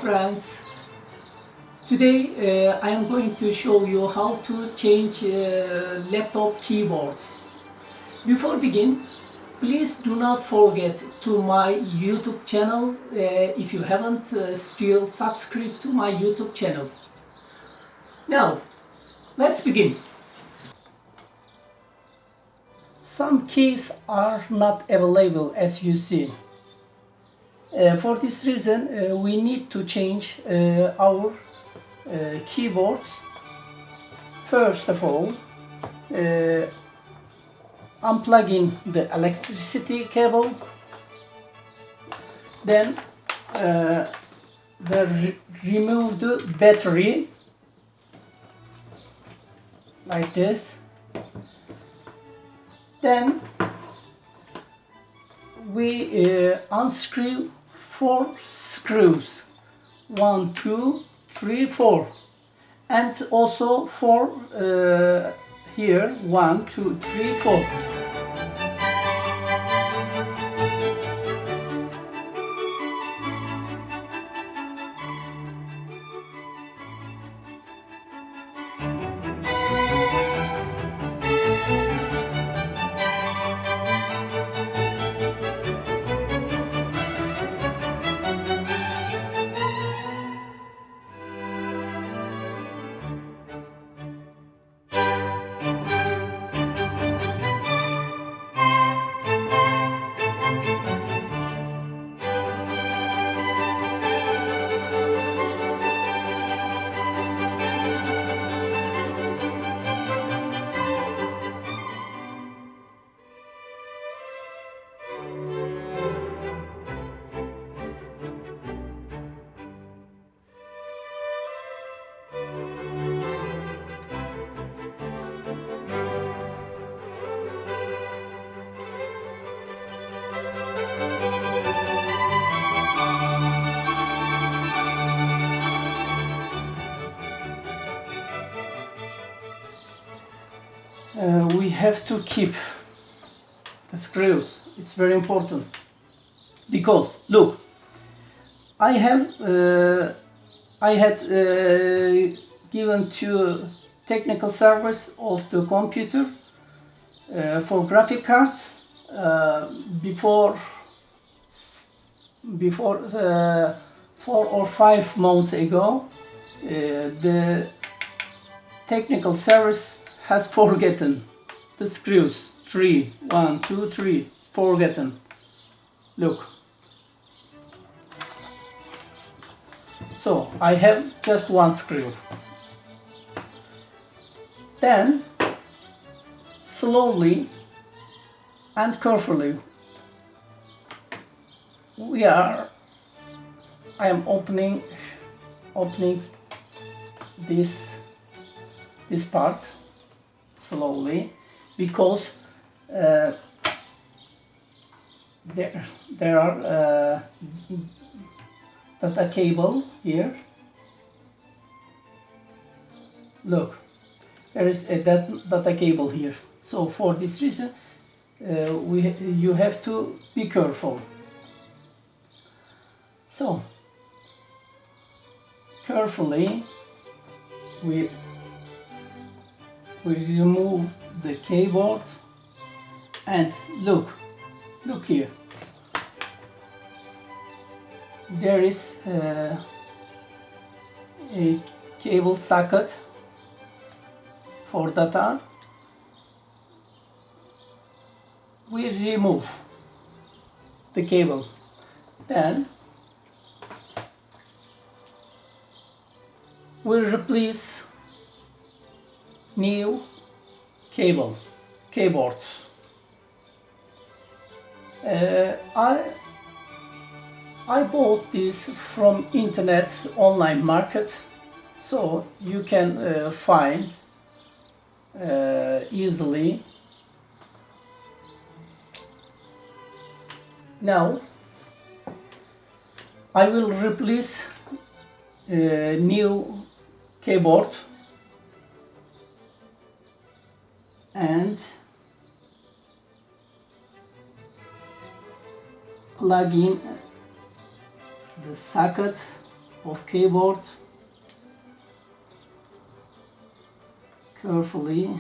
friends, today I am going to show you how to change laptop keyboards. Before begin, please do not forget to my YouTube channel if you haven't still subscribe to my YouTube channel. Now, let's begin. Some keys are not available as you see. For this reason, we need to change our keyboard. First of all, unplugging the electricity cable, then remove the battery like this. Then we unscrew 4 screws, 1, 2, 3, 4, and also 4 here, 1, 2, 3, 4. We have to keep the screws. It's very important because look, I had given to technical service of the computer for graphic cards before 4 or 5 months ago. The technical service has forgotten the screws. 3, 1, 2, 3, forgotten. Look. So I have just 1 screw. Then slowly and carefully I am opening this part slowly, because there are data cable here. Look, there is a data cable here. So for this reason, you have to be careful. So carefully we remove the keyboard, and look here. There is a cable socket for data. We remove the cable, then we replace new keyboard. I bought this from internet online market, so you can find easily. Now I will replace new keyboard and plug in the socket of keyboard carefully.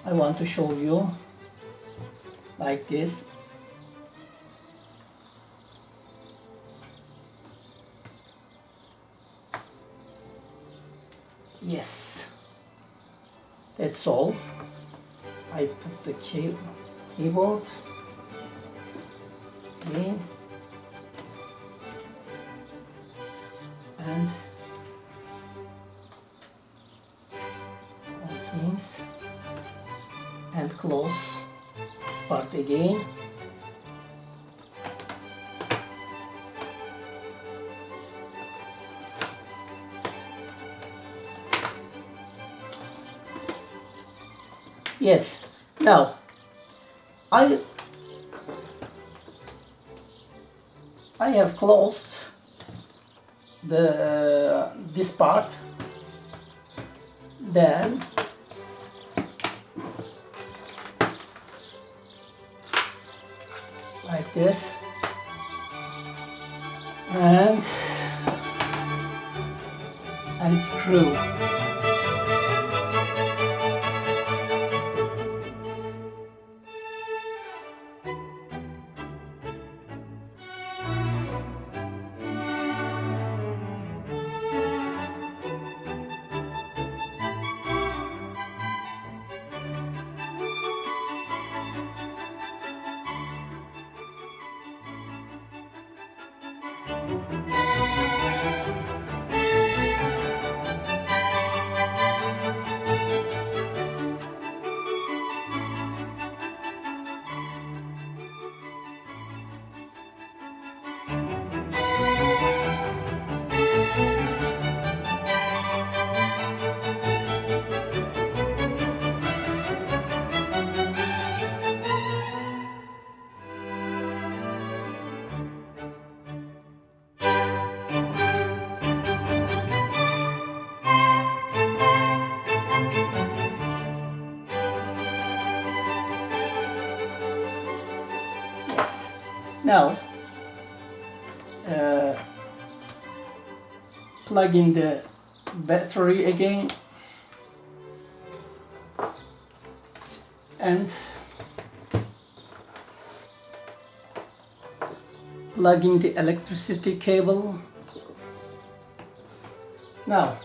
I want to show you like this. Yes, that's all. I put the keyboard in and all things and close this part again. Yes, now I have closed this part. Then like this, and screw. Yes. Now plug in the battery again and plug in the electricity cable. Now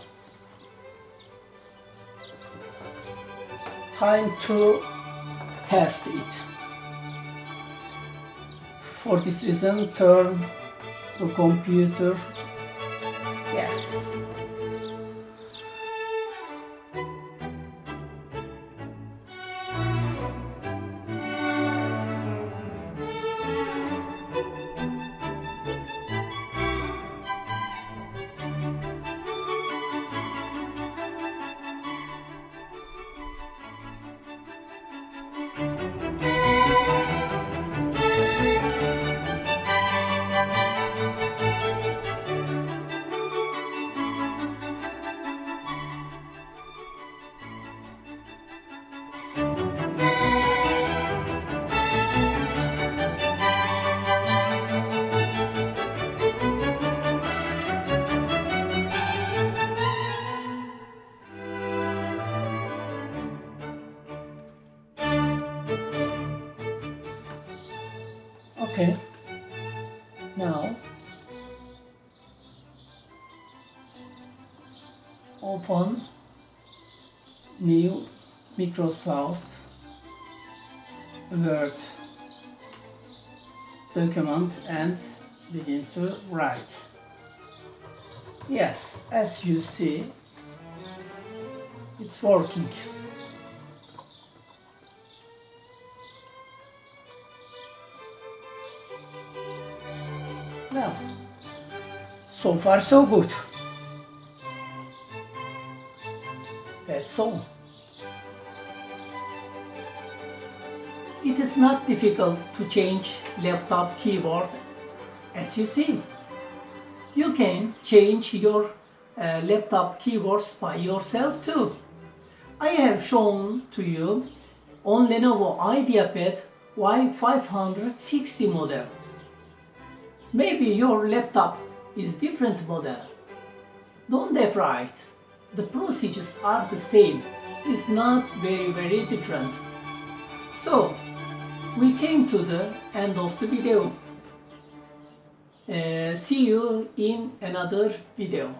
time to test it. For this reason, turn the computer. Yes. Okay. Now open new Microsoft Word document and begin to write. Yes, as you see, it's working. Now, so far so good. That's all. It is not difficult to change laptop keyboard, as you see. You can change your laptop keyboards by yourself too. I have shown to you on Lenovo Ideapad Y560 model. Maybe your laptop is different model. Don't be afraid. The procedures are the same. It's not very different. So, we came to the end of the video. See you in another video.